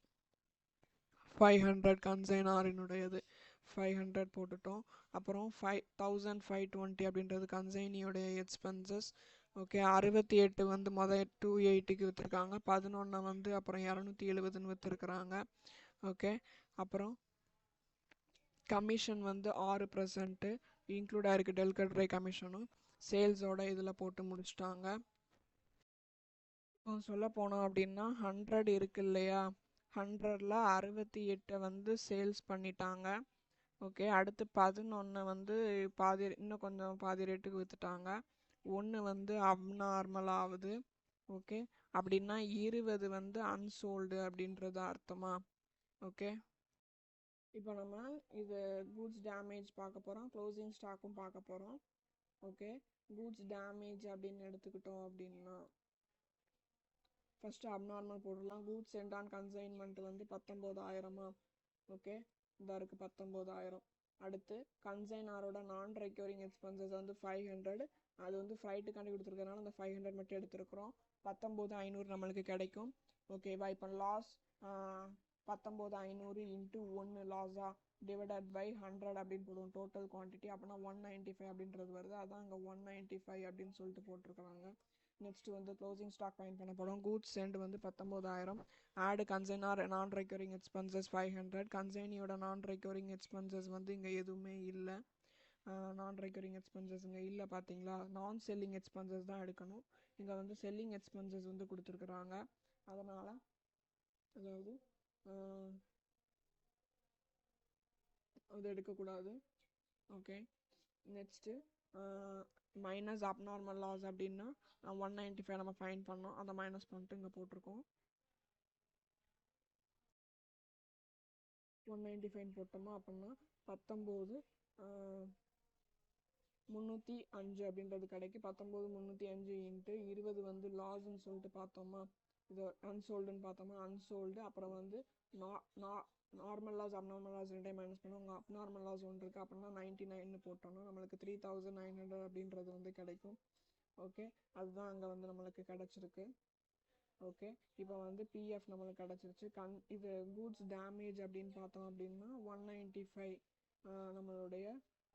500, கன்சைனாரினுடையது 500 போட்டுட்டோம். அப்புறம் 5,520 அப்படின்றது கன்சைனியோடைய எக்ஸ்பென்சஸ். ஓகே, 68 வந்து மொதல் 280க்கு விற்றுருக்காங்க. 11 வந்து அப்புறம் 270ன்னு விற்றுருக்குறாங்க. ஓகே, அப்புறம் கமிஷன் வந்து 6% இன்க்ளூட் ஆகிருக்கு, டெல் கட்ரை கமிஷனும். சேல்ஸோட இதில் போட்டு முடிச்சிட்டாங்க. இப்போ சொல்ல போனோம் அப்படின்னா 100 இருக்கு இல்லையா, 100ல் 68 வந்து சேல்ஸ் பண்ணிட்டாங்க. ஓகே, அடுத்து 11 வந்து பாதி, இன்னும் கொஞ்சம் பாதி ரேட்டுக்கு விற்றுட்டாங்க. 1 வந்து அப்நார்மல் ஆகுது. ஓகே, அப்படின்னா 20 வந்து அன்சோல்டு அப்படின்றது அர்த்தமா? ஓகே, இப்போ நம்ம இது கூட்ஸ் டேமேஜ் பார்க்க போகிறோம், க்ளோசிங் ஸ்டாக்கும் பார்க்க போகிறோம். ஓகே, கூட்ஸ் டேமேஜ் அப்படின்னு எடுத்துக்கிட்டோம் அப்படின்னா ஃபஸ்ட்டு அப்நார்மல் போடலாம். கூட்ஸ் சென்ட் ஆன் கன்சைன்மெண்ட் வந்து 19,000. ஓகே, இதாக இருக்குது 19,000. அடுத்து கன்சைனாரோட நான் ரெக்யூரிங் எக்ஸ்பென்சஸ் வந்து 500. அது வந்து ஃப்ளைட்டுக்காண்டி கொடுத்துருக்கறனால அந்த 500 மட்டும் எடுத்துருக்குறோம். 19,500 நம்மளுக்கு கிடைக்கும். ஓகேவா, இப்போ loss 19,500 into 1 Lazza divided by 100 அப்படின்னு போடுவோம். டோட்டல் குவான்டிட்டி அப்படின்னா 195 அப்படின்றது வருது. அதான் அங்கே 195 அப்படின்னு சொல்லிட்டு போட்டிருக்கிறாங்க. நெக்ஸ்ட் வந்து க்ளோசிங் ஸ்டாக் ஃபைன் பண்ண போகிறோம். கூட்ஸ் சென்ட் வந்து 19,000. ஆடு கன்சைனார் நான் ரெக்யூரிங் எக்ஸ்பென்சஸ் 500. கன்சைனியோட நான் ரெக்யூரிங் எக்ஸ்பென்சஸ் வந்து இங்கே எதுவுமே இல்லை. நான் ரெக்யூரிங் எக்ஸ்பென்சஸ் இங்கே இல்லை பார்த்தீங்களா. நான் செல்லிங் எக்ஸ்பென்சஸ் தான் எடுக்கணும். இங்கே வந்து செல்லிங் எக்ஸ்பென்சஸ் வந்து கொடுத்துருக்குறாங்க. அதனால் அதாவது அது எடுக்கக்கூடாது. Okay, next minus abnormal loss அப்படின்னா 195 நம்ம ஃபைன் பண்ணோம், அதை மைனஸ் பண்ணிட்டு இங்கே போட்டிருக்கோம். 195 போட்டோமா அப்படின்னா 19,305 அப்படின்றது கிடைக்கும். 19,305 இன்ட்டு 20 வந்து லாஸ்ன்னு சொல்லிட்டு பார்த்தோமா, இது அன்சோல்டுன்னு பார்த்தோமா, அன்சோல்டு. அப்புறம் வந்து நார்மல் லாஸ் அப்நார்மல் லாஸ் ரெண்டையும் மைனஸ் பண்ணோம். உங்கள் அப்நார்மல் லாஸ் ஒன்று இருக்குது அப்படின்னா 99 போட்டோம்னா நம்மளுக்கு 3,900 அப்படின்றது வந்து கிடைக்கும். ஓகே, அதுதான் அங்கே வந்து நம்மளுக்கு கிடச்சிருக்கு. ஓகே, இப்போ வந்து பிஎஃப் நம்மளுக்கு கிடச்சிருச்சு. இது கூட்ஸ் டேமேஜ் அப்படின்னு பார்த்தோம் அப்படின்னா 195 நம்மளுடைய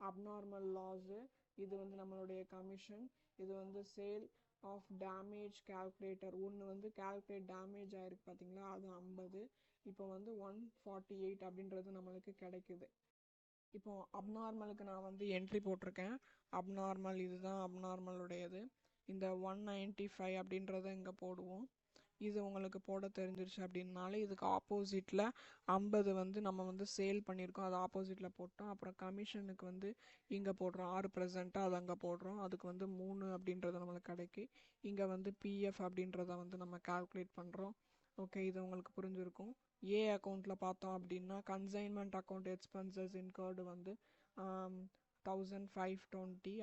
அப்நார்மல் லாஸு. இது வந்து நம்மளுடைய கமிஷன். இது வந்து சேல் ஆஃப் டேமேஜ் கால்குலேட்டர். ஒன்று வந்து கால்குலேட் டேமேஜ் ஆகிருக்கு பார்த்தீங்களா, அது 50. இப்போ வந்து 148 அப்படின்றது நம்மளுக்கு கிடைக்குது. இப்போ அப்நார்மலுக்கு நான் வந்து என்ட்ரி போட்டிருக்கேன். அப்நார்மல் இதுதான் அப்நார்மலுடையது. இந்த 195 அப்படின்றத இங்கே போடுவோம். இது உங்களுக்கு போட தெரிஞ்சிருச்சு அப்படின்னாலே இதுக்கு ஆப்போசிட்டில் 50 வந்து நம்ம வந்து சேல் பண்ணியிருக்கோம், அது ஆப்போசிட்டில் போட்டோம். அப்புறம் கமிஷனுக்கு வந்து இங்கே போடுறோம் 6%, அது அங்கே போடுறோம். அதுக்கு வந்து 3 அப்படின்றது நம்மளுக்கு கிடைக்கி. இங்கே வந்து பிஎஃப் அப்படின்றத வந்து நம்ம கால்குலேட் பண்ணுறோம். ஓகே, இது உங்களுக்கு புரிஞ்சிருக்கும். ஏ அக்கௌண்ட்டில் பார்த்தோம் அப்படின்னா கன்சைன்மெண்ட் அக்கௌண்ட் எக்ஸ்பென்சஸ் இன்கர்டு வந்து 1520.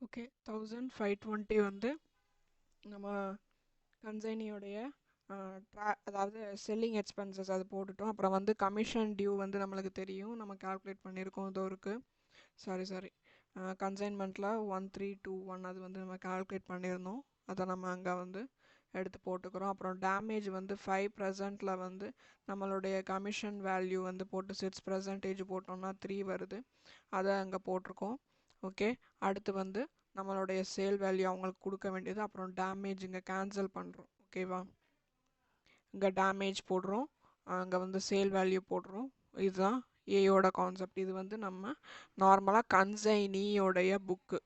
ஓகே, 1520 வந்து நம்ம கன்சைனியோடைய அதாவது செல்லிங் எக்ஸ்பென்சஸ் அது போட்டுட்டோம். அப்புறம் வந்து கமிஷன் டியூ வந்து நம்மளுக்கு தெரியும், நம்ம கால்குலேட் பண்ணியிருக்கோம். இதோ இருக்குது, சாரி கன்சைன்மெண்ட்டில் 1321 அது வந்து நம்ம கால்குலேட் பண்ணியிருந்தோம். அதை நம்ம அங்கே வந்து எடுத்து போட்டுக்கிறோம். அப்புறம் டேமேஜ் வந்து 5%ல் வந்து நம்மளுடைய கமிஷன் வேல்யூ வந்து போட்டு 6% போட்டோம்னா 3 வருது, அதை அங்கே போட்டிருக்கோம். ஓகே, அடுத்து வந்து நம்மளுடைய சேல் வேல்யூ அவங்களுக்கு கொடுக்க வேண்டியது. அப்புறம் டேமேஜ் இங்கே கேன்சல் பண்ணுறோம். ஓகேவா, இங்கே டேமேஜ் போடுறோம், அங்கே வந்து சேல் வேல்யூ போடுறோம். இதுதான் ஏயோட கான்செப்ட். இது வந்து நம்ம நார்மலாக கன்சைனியோடைய புக்கு,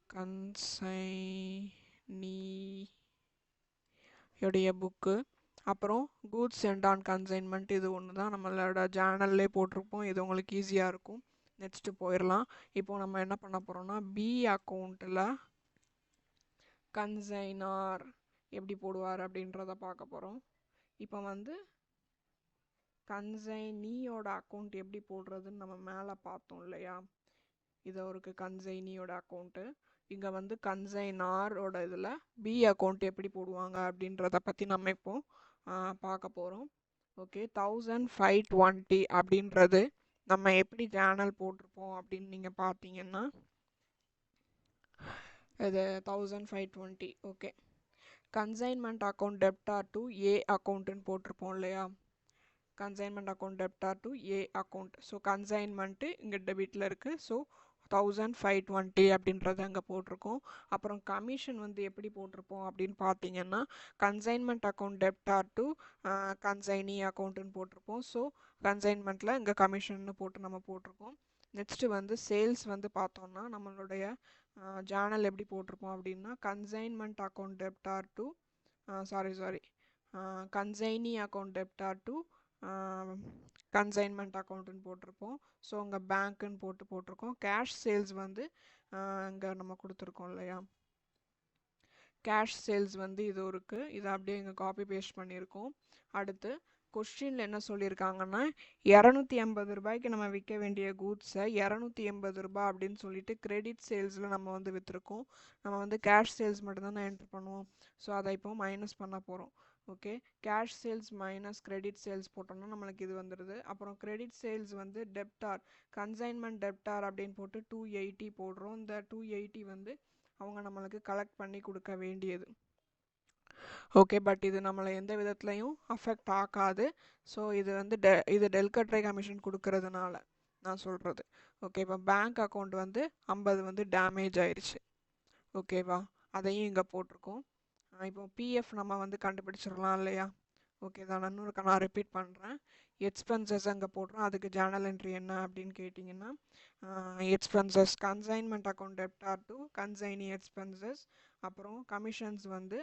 கன்சைனியோடைய புக்கு. அப்புறம் கூட்ஸ் சென்ட் ஆன் கன்சைன்மெண்ட் இது ஒன்று தான் நம்மளோட ஜேர்னல்லே போட்டிருப்போம். இது உங்களுக்கு ஈஸியாக இருக்கும். நெக்ஸ்ட்டு போயிடலாம். இப்போது நம்ம என்ன பண்ண போகிறோம்னா பி அக்கௌண்ட்டில் கன்சைனார் எப்படி போடுவார் அப்படின்றத பார்க்க போகிறோம். இப்போ வந்து கன்சைனியோட அக்கௌண்ட் எப்படி போடுறதுன்னு நம்ம மேலே பார்த்தோம் இல்லையா? இது ஒரு கன்சைனியோட அக்கௌண்ட்டு. இங்கே வந்து கன்சைனாரோட இதில் பி அக்கௌண்ட் எப்படி போடுவாங்க அப்படின்றத பற்றி நம்ம இப்போ பார்க்க போகிறோம். ஓகே, 1520 அப்படின்றது நம்ம எப்படி சேனல் போட்டிருப்போம் அப்படின்னு நீங்கள் பார்த்தீங்கன்னா இது 1520. Okay, consignment account debtor to A அக்கௌண்ட்டுன்னு போட்டிருப்போம் இல்லையா? Consignment account debtor to A account. So consignment இங்கே டெபிட்டில் இருக்குது. ஸோ 1520 அப்படின்றத அங்கே போட்டிருக்கோம். அப்புறம் கமிஷன் வந்து எப்படி போட்டிருப்போம் அப்படின்னு பார்த்தீங்கன்னா consignment account debtor to consignee அக்கௌண்ட்டுன்னு போட்டிருப்போம். ஸோ கன்சைன்மெண்ட்டில் இங்கே கமிஷன்னு போட்டு நம்ம போட்டிருக்கோம். நெக்ஸ்ட்டு வந்து சேல்ஸ் வந்து பார்த்தோம்னா நம்மளுடைய ஜேர்னல் எப்படி போட்டிருப்போம் அப்படின்னா consignment account debtor to consignee account debtor to consignment அக்கௌண்ட்டுன்னு போட்டிருப்போம். ஸோ அங்கே பேங்க்குன்னு போட்டிருக்கோம். கேஷ் சேல்ஸ் வந்து இங்கே நம்ம கொடுத்துருக்கோம் இல்லையா? கேஷ் சேல்ஸ் வந்து இது இருக்குது. இதை அப்படியே இங்கே காப்பி பேஸ்ட் பண்ணியிருக்கோம். அடுத்து கொஸ்டினில் என்ன சொல்லியிருக்காங்கன்னா 280 ரூபாய்க்கு நம்ம விற்க வேண்டிய கூட்ஸை 280 ரூபாய் அப்படின்னு சொல்லிட்டு கிரெடிட் சேல்ஸில் நம்ம வந்து விற்றுருக்கோம். நம்ம வந்து கேஷ் சேல்ஸ் மட்டும்தான் என்ட்ரு பண்ணுவோம். ஸோ அதை இப்போ மைனஸ் பண்ண போகிறோம். Okay, cash sales minus credit sales போட்டோம்னா நம்மளுக்கு இது வந்துடுது. அப்புறம் கிரெடிட் சேல்ஸ் வந்து டெப்டார் கன்சைன்மெண்ட் டெப்டார் அப்படின்னு போட்டு 280 போடுறோம். இந்த 280 வந்து அவங்க நம்மளுக்கு கலெக்ட் பண்ணி கொடுக்க வேண்டியது. ஓகே, பட் இது நம்மளை எந்த விதத்துலையும் அஃபெக்ட் ஆகாது. ஸோ இது வந்து இது டெல்கட்ரை கமிஷன் கொடுக்கறதுனால நான் சொல்கிறது. ஓகே, இப்போ பேங்க் அக்கௌண்ட் வந்து 50 வந்து டேமேஜ் ஆயிடுச்சு. ஓகேவா, அதையும் இங்கே போட்டிருக்கோம். இப்போ பிஎஃப் நம்ம வந்து கண்டுபிடிச்சிடலாம் இல்லையா? ஓகே தான், நான் ரிப்பீட் பண்ணுறேன். எக்ஸ்பென்சஸ் அங்கே போடுறோம். அதுக்கு ஜேர்னல் என்ட்ரி என்ன அப்படின்னு கேட்டிங்கன்னா expenses consignment account debtor to consignee expenses. அப்புறம் கமிஷன்ஸ் வந்து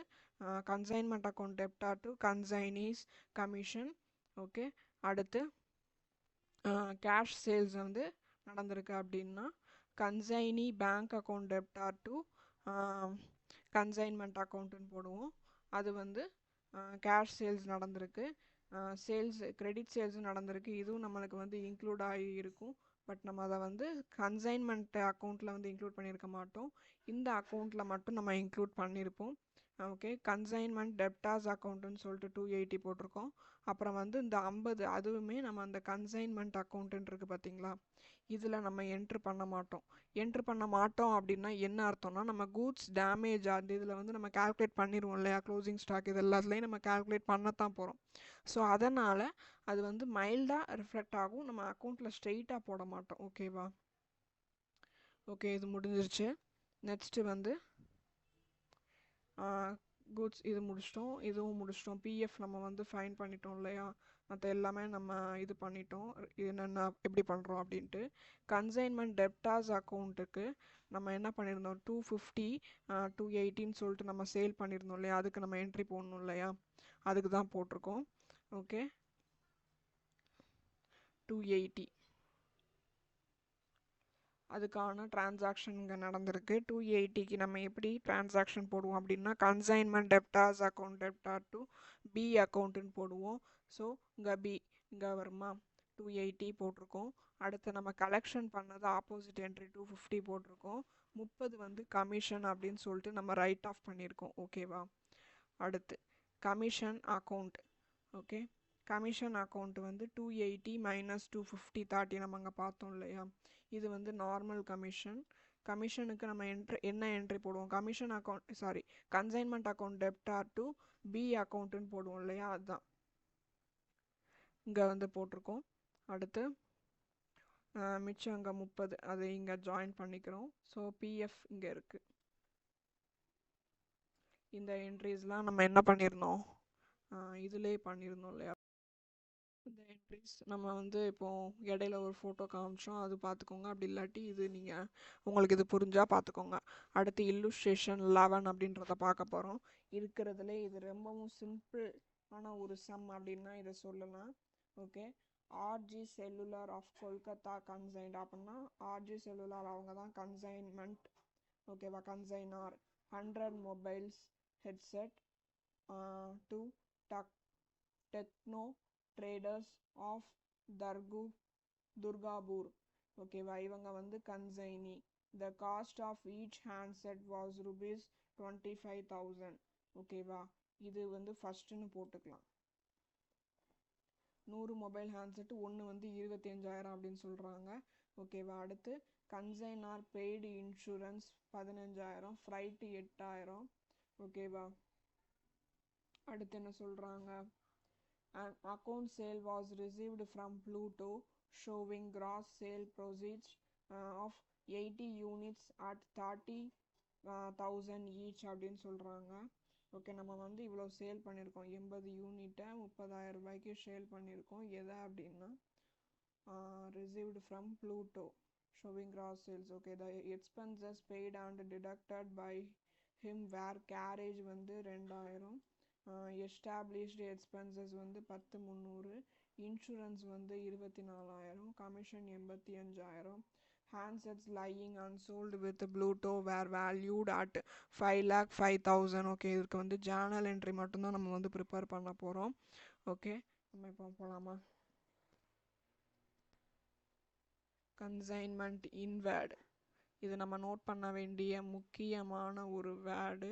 consignment account debtor to consignee's commission. Okay, அடுத்து கேஷ் சேல்ஸ் வந்து நடந்திருக்கு அப்படின்னா consignee bank account debtor to consignment அக்கௌண்ட்டுன்னு போடுவோம். அது வந்து கேஷ் சேல்ஸ் நடந்திருக்கு. சேல்ஸ் கிரெடிட் சேல்ஸும் நடந்திருக்கு. இதுவும் நம்மளுக்கு வந்து இன்க்ளூட் ஆகி இருக்கும். பட் நம்ம அதை வந்து கன்சைன்மெண்ட் அக்கௌண்ட்டில் வந்து இன்க்ளூட் பண்ணியிருக்க மாட்டோம். இந்த அக்கௌண்ட்டில் மட்டும் நம்ம இன்க்ளூட் பண்ணியிருப்போம். ஓகே, கன்சைன்மெண்ட் டெப்டார்ஸ் அக்கௌண்ட்டுன்னு சொல்லிட்டு 280 போட்டிருக்கோம். அப்புறம் வந்து இந்த 50 அதுவுமே நம்ம அந்த கன்சைன்மெண்ட் அக்கௌண்ட்டுன்னு இருக்குது பார்த்தீங்களா? இதில் நம்ம என்ட்ரு பண்ண மாட்டோம். என்ட்ரு பண்ண மாட்டோம் அப்படின்னா என்ன அர்த்தம்னா நம்ம கூட்ஸ் டேமேஜ் ஆகுது இதில் வந்து நம்ம கால்குலேட் பண்ணிடுவோம் இல்லையா? க்ளோசிங் ஸ்டாக் இது எல்லாத்துலேயும் நம்ம கால்குலேட் பண்ணத்தான் போகிறோம். ஸோ அதனால் அது வந்து மைல்டாக ரிஃப்ளெக்ட் ஆகும். நம்ம அக்கௌண்ட்டில் ஸ்ட்ரெயிட்டாக போட மாட்டோம். ஓகேவா? ஓகே, இது முடிஞ்சிருச்சு. நெக்ஸ்ட்டு வந்து கூட்ஸ் இது முடிச்சிட்டோம், இதுவும் முடிச்சிட்டோம். பிஎஃப் நம்ம வந்து ஃபைன் பண்ணிட்டோம் இல்லையா? மற்ற எல்லாமே நம்ம இது பண்ணிட்டோம். என்னென்ன எப்படி பண்ணுறோம் அப்படின்ட்டு. கன்சைன்மெண்ட் டெப்டார்ஸ் அக்கௌண்ட்டுக்கு நம்ம என்ன பண்ணியிருந்தோம் 250 280ன்னு சொல்லிட்டு நம்ம சேல் பண்ணியிருந்தோம் இல்லையா? அதுக்கு நம்ம என்ட்ரி போடணும் இல்லையா? அதுக்கு தான் போட்டிருக்கோம். ஓகே, 280 அதுக்கான டிரான்சாக்ஷன் இங்கே நடந்திருக்கு. 280க்கு நம்ம எப்படி டிரான்சாக்ஷன் போடுவோம் அப்படின்னா consignment debtors account debtor to B அக்கௌண்ட்டுன்னு போடுவோம். ஸோ இங்கே வருமா 280 போட்டிருக்கோம். அடுத்து நம்ம கலெக்ஷன் பண்ணது ஆப்போசிட் என்ட்ரி 250 போட்டிருக்கோம். 30 வந்து கமிஷன் அப்படின்னு சொல்லிட்டு நம்ம ரைட் ஆஃப் பண்ணியிருக்கோம். ஓகேவா? அடுத்து commission account. Okay, commission account வந்து 280 மைனஸ் 250 30 நம்ம அங்கே பார்த்தோம் இல்லையா? இது வந்து நார்மல் கமிஷன். கமிஷனுக்கு நம்ம என்ன என்ட்ரி போடுவோம்? Commission account consignment account debtor to B அக்கௌண்ட்டுன்னு போடுவோம் இல்லையா? அதுதான் இங்கே வந்து போட்டிருக்கோம். அடுத்து மிச்சம் அங்கே 30 அதை இங்கே ஜாயின் பண்ணிக்கிறோம். ஸோ பிஎஃப் இங்கே இருக்குது. இந்த என்ட்ரிஸ்லாம் நம்ம என்ன பண்ணியிருந்தோம்? இதுலேயே பண்ணியிருந்தோம் இல்லையா? இந்த என்ட்ரிஸ் நம்ம வந்து இப்போது இடையில ஒரு ஃபோட்டோ காமிச்சோம், அது பார்த்துக்கோங்க. அப்படி இல்லாட்டி இது நீங்கள் உங்களுக்கு இது புரிஞ்சால் பார்த்துக்கோங்க. அடுத்து இல்லுஸ்ட்ரேஷன் 11 அப்படின்றத பார்க்க போகிறோம். இருக்கிறதுல இது ரொம்பவும் சிம்பிள் ஆனால் ஒரு சம் அப்படின்னா இதை சொல்லலாம். Okay, RG cellular of Kolkata consigned அப்படின்னா ஆர்ஜி செல்லுலார் அவங்க தான் கன்சைன்மெண்ட். ஓகேவா? Consignor 100 mobiles headset to Techno Traders of Durgapur. ஓகேவா, இவங்க வந்து consignee. The cost of each handset was rupees 25,000. ஓகேவா, இது வந்து ஃபர்ஸ்ட்னு போட்டுக்கலாம். 100 மொபைல் ஹேண்ட்செட் ஒன்று வந்து 25,000 அப்படின்னு சொல்கிறாங்க. ஓகேவா, அடுத்து கன்சைனார் பெய்டு இன்சூரன்ஸ் 15,000, ஃப்ரைட்டு 8,000. ஓகேவா, அடுத்து என்ன சொல்கிறாங்க, an account sale was received from Pluto showing gross sale proceeds of 80 units at 30,000 each அப்படின்னு சொல்கிறாங்க. ஓகே, நம்ம வந்து இவ்வளோ சேல் பண்ணியிருக்கோம், 80 யூனிட்டை 30,000 ரூபாய்க்கு சேல் பண்ணியிருக்கோம். எதை அப்படின்னா received from Pluto showing gross sales. Okay, the expenses paid and deducted by him were carriage வந்து 2,000, எஸ்டாப்ளிஷ்டு எக்ஸ்பென்சஸ் வந்து 10,300, இன்சூரன்ஸ் வந்து 24,000, commission 85,000. Handsets lying unsold with Pluto were valued at 5,05,000. Okay, இதுக்கு வந்து ஜேர்னல் என்ட்ரி மட்டும்தான் நம்ம வந்து prepare பண்ண போகிறோம். ஓகே, நம்ம இப்போ போகலாமா. கன்சைன்மெண்ட் இன்வேர்டு, இது நம்ம நோட் பண்ண வேண்டிய முக்கியமான ஒரு வேர்டு.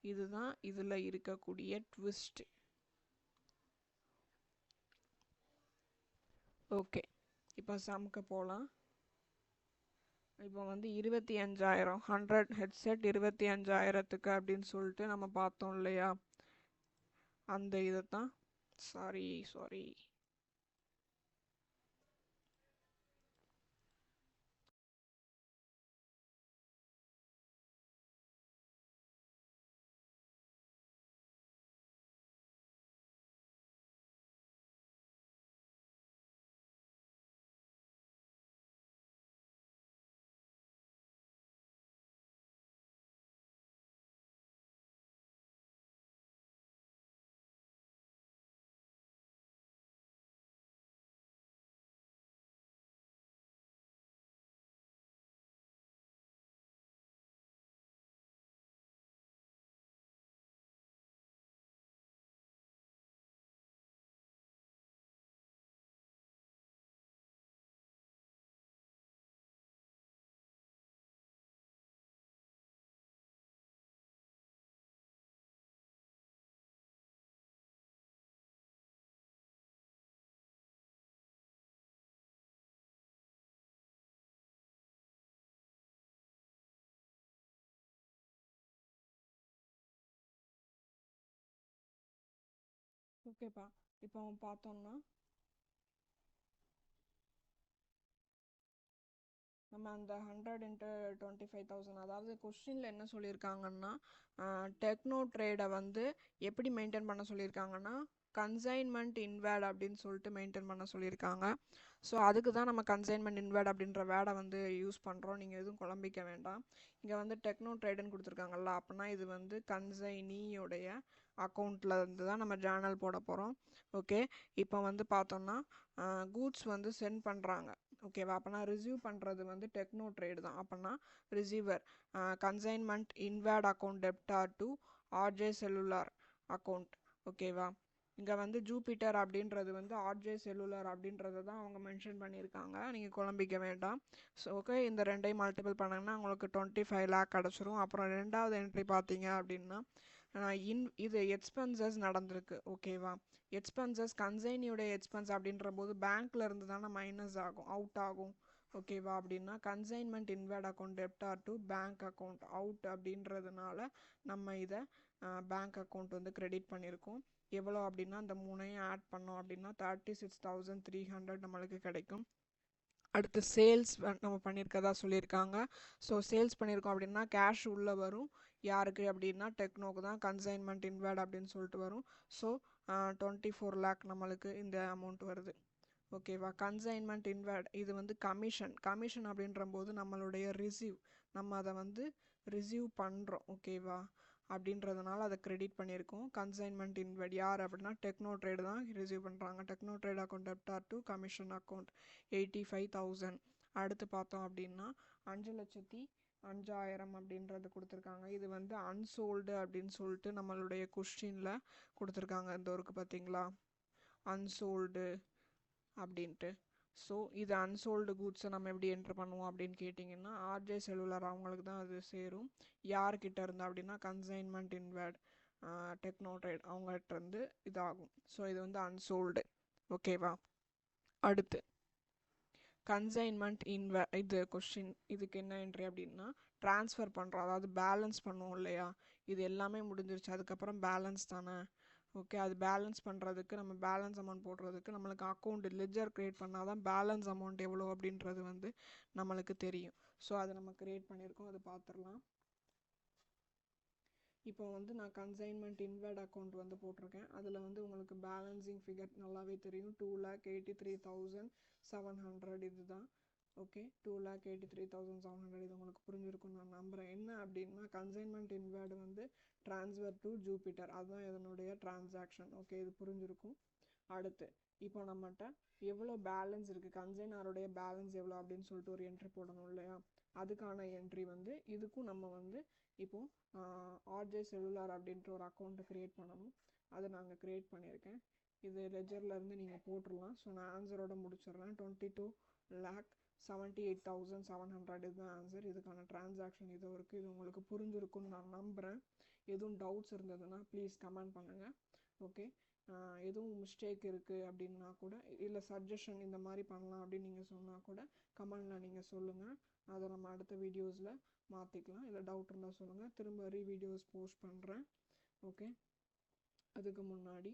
இதுதான் இதில் இருக்கக்கூடிய ட்விஸ்ட். ஓகே, இப்போ சம்க்கு போகலாம். இப்போ வந்து 25,000 100 ஹெட்செட் 25,000க்கு அப்படின்னு சொல்லிட்டு நம்ம பார்த்தோம் இல்லையா, அந்த இதை தான் சாரி ஓகேப்பா, இப்போ பார்த்தோம்னா நம்ம அந்த 100 × 25,000, அதாவது கொஸ்டினில் என்ன சொல்லியிருக்காங்கன்னா டெக்னோ ட்ரேடை வந்து எப்படி மெயின்டைன் பண்ண சொல்லியிருக்காங்கன்னா கன்சைன்மெண்ட் இன்வேர்ட் அப்படின்னு சொல்லிட்டு மெயின்டைன் பண்ண சொல்லியிருக்காங்க. ஸோ அதுக்கு தான் நம்ம கன்சைன்மெண்ட் இன்வேர்ட் அப்படின்ற வேர்டை வந்து யூஸ் பண்ணுறோம். நீங்கள் எதுவும் குழம்பிக்க வேண்டாம். இங்கே வந்து டெக்னோ ட்ரேடுன்னு கொடுத்துருக்காங்கல்ல, அப்படின்னா இது வந்து கன்சைனியோடைய அக்கௌண்ட்டில் இருந்து தான் நம்ம ஜேர்னல் போட போகிறோம். ஓகே, இப்போ வந்து பார்த்தோம்னா கூட்ஸ் வந்து சென்ட் பண்ணுறாங்க. ஓகேவா, அப்போனா ரிசீவ் பண்ணுறது வந்து டெக்னோ ட்ரேடு தான். அப்போனா receiver consignment inward account debtor to RJ cellular account. ஓகேவா, இங்கே வந்து ஜூபிட்டர் அப்படின்றது வந்து ஆர்ஜே செல்லுலார் அப்படின்றத தான் அவங்க மென்ஷன் பண்ணியிருக்காங்க. நீங்கள் குழம்பிக்க வேண்டாம். ஸோ ஓகே, இந்த ரெண்டையும் மல்டிபிள் பண்ணிங்கன்னா உங்களுக்கு 25 லேக் கிடச்சிரும். அப்புறம் ரெண்டாவது என்ட்ரி பார்த்தீங்க அப்படின்னா இது எக்ஸ்பென்சஸ் நடந்திருக்கு. ஓகேவா, எக்ஸ்பென்சஸ் கன்சைனியோடைய எக்ஸ்பென்ஸ் அப்படின்ற போது பேங்க்ல இருந்து தானே மைனஸ் ஆகும், அவுட் ஆகும். ஓகேவா, அப்படின்னா consignment inward account debtor to bank account out அப்படின்றதுனால நம்ம இதை பேங்க் அக்கௌண்ட் வந்து கிரெடிட் பண்ணியிருக்கோம். எவ்வளோ அப்படின்னா அந்த மூணையும் ஆட் பண்ணோம் அப்படின்னா 36,300 நம்மளுக்கு கிடைக்கும். அடுத்து சேல்ஸ் நம்ம பண்ணியிருக்கதா சொல்லியிருக்காங்க. ஸோ சேல்ஸ் பண்ணியிருக்கோம் அப்படின்னா கேஷ் உள்ளே வரும். யாருக்கு அப்படின்னா டெக்னோக்கு தான் கன்சைன்மெண்ட் இன்வேர்ட் அப்படின்னு சொல்லிட்டு வரும். ஸோ 24 லேக் நம்மளுக்கு இந்த அமௌண்ட் வருது. ஓகேவா, கன்சைன்மெண்ட் இன்வேர்ட் இது வந்து கமிஷன் அப்படின்ற போது நம்மளுடைய ரிசீவ், நம்ம அதை வந்து ரிசீவ் பண்ணுறோம். ஓகேவா, அப்படின்றதுனால அதை கிரெடிட் பண்ணியிருக்கோம். கன்சைன்மெண்ட் இன்வேர்ட் யார் அப்படின்னா டெக்னோ ட்ரேடு தான் ரிசீவ் பண்ணுறாங்க. Techno Trade account debtor to commission account 85,000. அடுத்து பார்த்தோம் அப்படின்னா 5,00,000 5000 அப்படின்றது கொடுத்துருக்காங்க. இது வந்து அன்சோல்டு அப்படின்னு சொல்லிட்டு நம்மளுடைய கொஸ்டினில் கொடுத்துருக்காங்க. இந்த ஒருக்கு பார்த்தீங்களா, அன்சோல்டு அப்படின்ட்டு. ஸோ இது அன்சோல்டு கூட்ஸை நம்ம எப்படி என்ட்ரு பண்ணுவோம் அப்படின்னு கேட்டிங்கன்னா, ஆர்ஜே செல்லுலார் அவங்களுக்கு தான் அது சேரும். யார்கிட்ட இருந்தால் அப்படின்னா கன்சைன்மெண்ட் இன்வேர்ட் டெக்னோட்ரேட் அவங்ககிட்ட இருந்து இதாகும். ஸோ இது வந்து அன்சோல்டு. ஓகேவா. அடுத்து கன்சைன்மெண்ட் இது கொஸ்டின், இதுக்கு என்ன என்ட்ரி அப்படின்னா ட்ரான்ஸ்ஃபர் பண்ணுறோம், அதாவது பேலன்ஸ் பண்ணுவோம் இல்லையா, இது எல்லாமே முடிஞ்சிருச்சு. அதுக்கப்புறம் பேலன்ஸ் தானே. ஓகே, அது பேலன்ஸ் பண்ணுறதுக்கு நம்ம பேலன்ஸ் அமௌண்ட் போடுறதுக்கு நம்மளுக்கு அக்கௌண்ட் லெட்ஜர் க்ரியேட் பண்ணால் தான் பேலன்ஸ் அமௌண்ட் எவ்வளோ அப்படின்றது வந்து நம்மளுக்கு தெரியும். ஸோ அதை நம்ம க்ரியேட் பண்ணியிருக்கோம், அது பார்த்துடலாம். இப்போ வந்து நான் கன்சைன்மெண்ட் இன்வேர்ட் அக்கௌண்ட் வந்து போட்டிருக்கேன். அதில் வந்து உங்களுக்கு பேலன்சிங் ஃபிகர் நல்லாவே தெரியும், 2,83,700 இது தான். ஓகே, 2,83,700 இது உங்களுக்கு புரிஞ்சிருக்கும் நான் நம்புகிறேன். என்ன அப்படின்னா கன்சைன்மெண்ட் இன்வேர்டு வந்து ட்ரான்ஸ்ஃபர் டு ஜூபிட்டர், அதுதான் இதனுடைய டிரான்சாக்ஷன். ஓகே, இது புரிஞ்சிருக்கும். அடுத்து இப்போ நம்மகிட்ட எவ்வளோ பேலன்ஸ் இருக்குது, கன்சைனருடைய பேலன்ஸ் எவ்வளோ அப்படின்னு சொல்லிட்டு ஒரு என்ட்ரி போடணும் இல்லையா, அதுக்கான என்ட்ரி வந்து இதுக்கும் நம்ம வந்து இப்போது ஆர்ஜே செல்லுலார் அப்படின்ற ஒரு அக்கௌண்ட்டை க்ரியேட் பண்ணணும். அதை நாங்கள் க்ரியேட் பண்ணியிருக்கேன். இது லெஜர்லேருந்து நீங்கள் போட்டுடலாம். ஸோ நான் ஆன்சரோட முடிச்சிடுறேன். 22,78,700 இதுதான் ஆன்சர். இதுக்கான டிரான்சாக்ஷன் இது இருக்குது. இது உங்களுக்கு புரிஞ்சிருக்குன்னு நான் நம்புகிறேன். எதுவும் டவுட்ஸ் இருந்ததுன்னா ப்ளீஸ் கமெண்ட் பண்ணுங்கள். ஓகே, எதுவும் மிஸ்டேக் இருக்குது அப்படின்னா கூட, இல்லை சஜஷன் இந்த மாதிரி பண்ணலாம் அப்படின்னு நீங்கள் சொன்னால் கூட கமெண்டில் நீங்கள் சொல்லுங்கள். அதை நம்ம அடுத்த வீடியோஸில் மாற்றிக்கலாம். இல்லை டவுட் இருந்தால் சொல்லுங்கள், திரும்ப வீடியோஸ் போஸ்ட் பண்ணுறேன். ஓகே, அதுக்கு முன்னாடி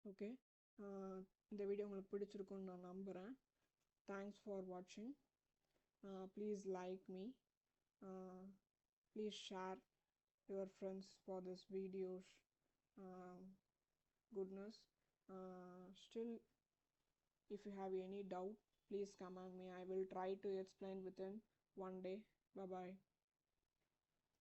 ஓகே, இந்த வீடியோ உங்களுக்கு பிடிச்சிருக்குன்னு நான் நம்புகிறேன். தேங்க்ஸ் ஃபார் வாட்சிங். Please like me, please share your friends for this videos. Goodness, still if you have any doubt please comment me. I will try to explain within one day. Bye bye.